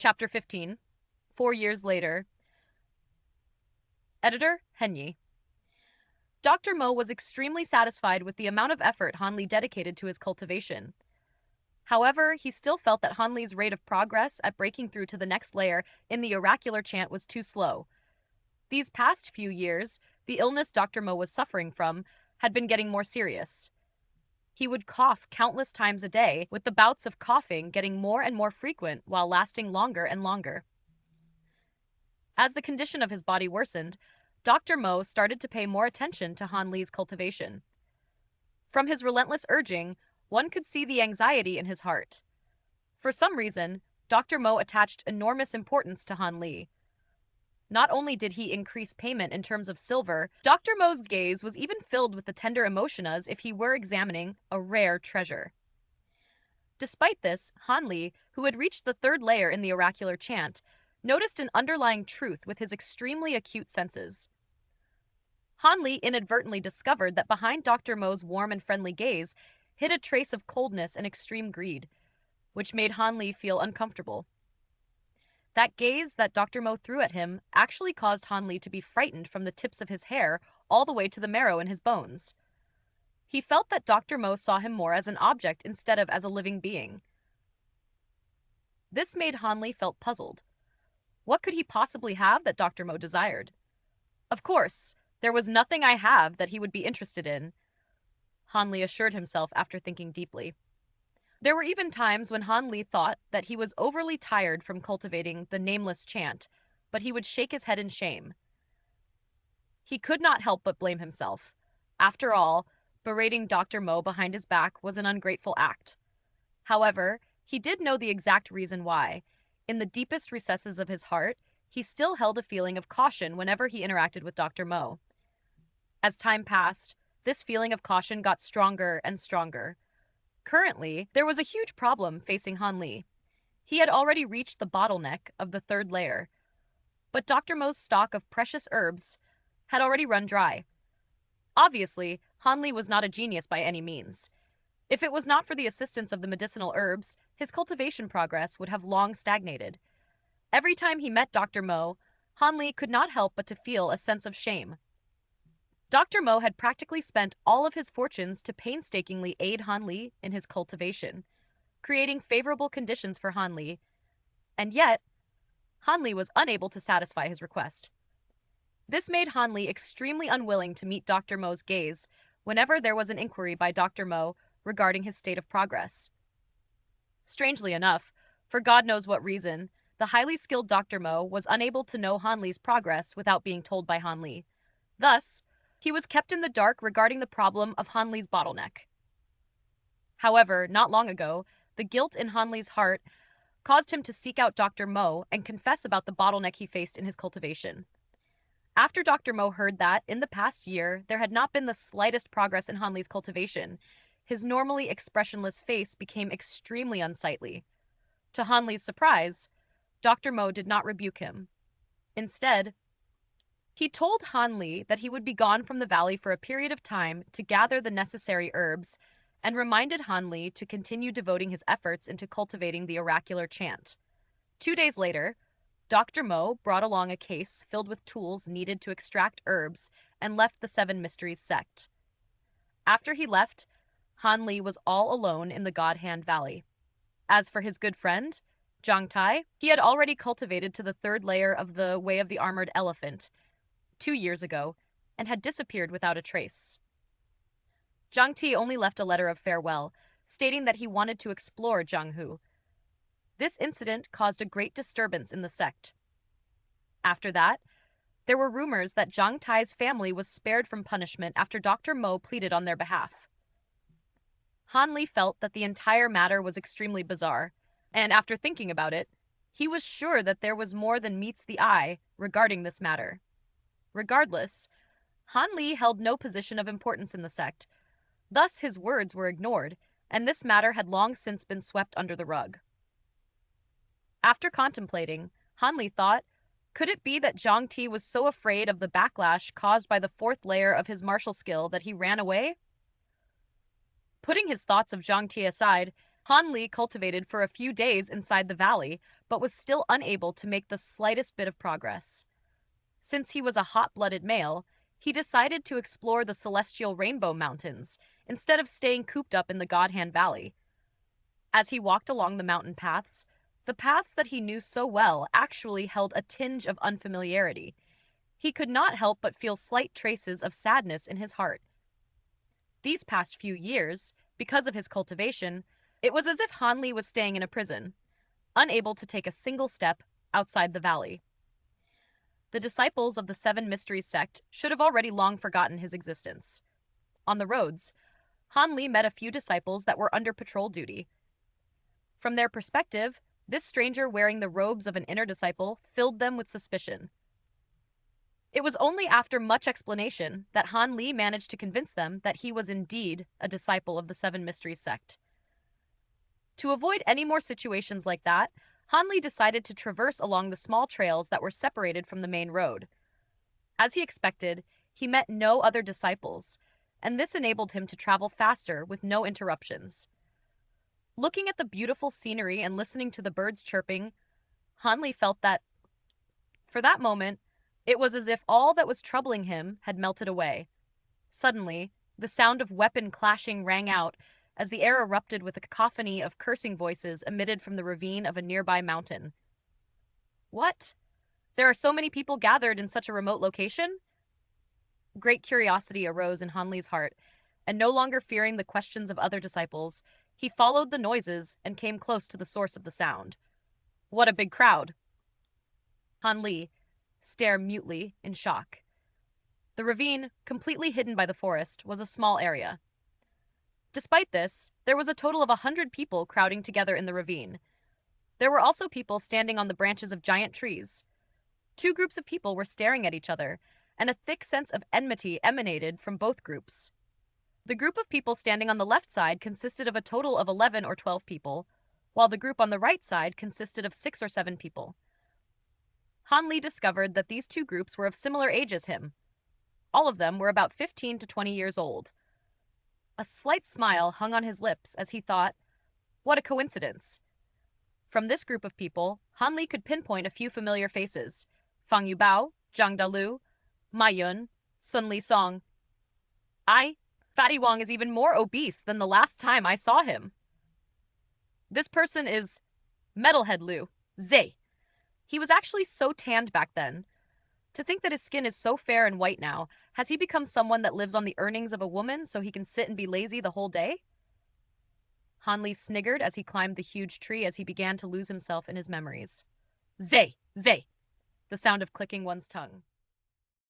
Chapter 15. 4 years later. Editor, Henyi. Dr. Mo was extremely satisfied with the amount of effort Hanli dedicated to his cultivation. However, he still felt that Hanli's rate of progress at breaking through to the next layer in the oracular chant was too slow. These past few years, the illness Dr. Mo was suffering from had been getting more serious. He would cough countless times a day, with the bouts of coughing getting more and more frequent while lasting longer and longer. As the condition of his body worsened, Dr. Mo started to pay more attention to Han Li's cultivation. From his relentless urging, one could see the anxiety in his heart. For some reason, Dr. Mo attached enormous importance to Han Li. Not only did he increase payment in terms of silver, Dr. Mo's gaze was even filled with the tender emotion as if he were examining a rare treasure. Despite this, Han Li, who had reached the third layer in the oracular chant, noticed an underlying truth with his extremely acute senses. Han Li inadvertently discovered that behind Dr. Mo's warm and friendly gaze hid a trace of coldness and extreme greed, which made Han Li feel uncomfortable. That gaze that Dr. Mo threw at him actually caused Han Li to be frightened from the tips of his hair all the way to the marrow in his bones. He felt that Dr. Mo saw him more as an object instead of as a living being. This made Han Li felt puzzled. What could he possibly have that Dr. Mo desired? Of course, there was nothing I have that he would be interested in, Han Li assured himself after thinking deeply. There were even times when Han Li thought that he was overly tired from cultivating the nameless chant, but he would shake his head in shame. He could not help but blame himself. After all, berating Dr. Mo behind his back was an ungrateful act. However, he did know the exact reason why. In the deepest recesses of his heart, he still held a feeling of caution whenever he interacted with Dr. Mo. As time passed, this feeling of caution got stronger and stronger. Currently, there was a huge problem facing Han Li. He had already reached the bottleneck of the third layer, but Dr. Mo's stock of precious herbs had already run dry. Obviously, Han Li was not a genius by any means. If it was not for the assistance of the medicinal herbs, his cultivation progress would have long stagnated. Every time he met Dr. Mo, Han Li could not help but to feel a sense of shame. Dr. Mo had practically spent all of his fortunes to painstakingly aid Han Li in his cultivation, creating favorable conditions for Han Li, and yet, Han Li was unable to satisfy his request. This made Han Li extremely unwilling to meet Dr. Mo's gaze whenever there was an inquiry by Dr. Mo regarding his state of progress. Strangely enough, for God knows what reason, the highly skilled Dr. Mo was unable to know Han Li's progress without being told by Han Li. Thus, he was kept in the dark regarding the problem of Han Li's bottleneck. However, not long ago, the guilt in Han Li's heart caused him to seek out Dr. Mo and confess about the bottleneck he faced in his cultivation. After Dr. Mo heard that, in the past year, there had not been the slightest progress in Han Li's cultivation, his normally expressionless face became extremely unsightly. To Han Li's surprise, Dr. Mo did not rebuke him. Instead, he told Han Li that he would be gone from the valley for a period of time to gather the necessary herbs, and reminded Han Li to continue devoting his efforts into cultivating the oracular chant. 2 days later, Dr. Mo brought along a case filled with tools needed to extract herbs and left the Seven Mysteries sect. After he left, Han Li was all alone in the God Hand Valley. As for his good friend, Zhang Tai, he had already cultivated to the third layer of the Way of the Armored Elephant 2 years ago, and had disappeared without a trace. Zhang Ti only left a letter of farewell, stating that he wanted to explore Jianghu. This incident caused a great disturbance in the sect. After that, there were rumors that Zhang Tai's family was spared from punishment after Dr. Mo pleaded on their behalf. Han Li felt that the entire matter was extremely bizarre, and after thinking about it, he was sure that there was more than meets the eye regarding this matter. Regardless, Han Li held no position of importance in the sect. Thus, his words were ignored, and this matter had long since been swept under the rug. After contemplating, Han Li thought, could it be that Zhang Ti was so afraid of the backlash caused by the fourth layer of his martial skill that he ran away? Putting his thoughts of Zhang Ti aside, Han Li cultivated for a few days inside the valley, but was still unable to make the slightest bit of progress. Since he was a hot-blooded male, he decided to explore the celestial Rainbow Mountains instead of staying cooped up in the Godhand Valley. As he walked along the paths that he knew so well actually held a tinge of unfamiliarity. He could not help but feel slight traces of sadness in his heart. These past few years, because of his cultivation, it was as if Han Li was staying in a prison, unable to take a single step outside the valley. The disciples of the Seven Mysteries sect should have already long forgotten his existence. On the roads, Han Li met a few disciples that were under patrol duty. From their perspective, this stranger wearing the robes of an inner disciple filled them with suspicion. It was only after much explanation that Han Li managed to convince them that he was indeed a disciple of the Seven Mysteries sect. To avoid any more situations like that, Han Li decided to traverse along the small trails that were separated from the main road. As he expected, he met no other disciples, and this enabled him to travel faster with no interruptions. Looking at the beautiful scenery and listening to the birds chirping, Han Li felt that, for that moment, it was as if all that was troubling him had melted away. Suddenly, the sound of weapon clashing rang out as the air erupted with a cacophony of cursing voices emitted from the ravine of a nearby mountain. What? There are so many people gathered in such a remote location? Great curiosity arose in Han Li's heart, and no longer fearing the questions of other disciples, he followed the noises and came close to the source of the sound. What a big crowd! Han Li stared mutely in shock. The ravine, completely hidden by the forest, was a small area. Despite this, there was a total of 100 people crowding together in the ravine. There were also people standing on the branches of giant trees. Two groups of people were staring at each other, and a thick sense of enmity emanated from both groups. The group of people standing on the left side consisted of a total of 11 or 12 people, while the group on the right side consisted of 6 or 7 people. Han Li discovered that these two groups were of similar age as him. All of them were about 15 to 20 years old. A slight smile hung on his lips as he thought, what a coincidence. From this group of people, Han Li could pinpoint a few familiar faces: Fang Yubao, Zhang Dalu, Ma Yun, Sun Li Song. Fatty Wong is even more obese than the last time I saw him. This person is Metalhead Liu, Zay. He was actually so tanned back then. To think that his skin is so fair and white now, has he become someone that lives on the earnings of a woman so he can sit and be lazy the whole day? Han Li sniggered as he climbed the huge tree as he began to lose himself in his memories. Zay! Zay! The sound of clicking one's tongue.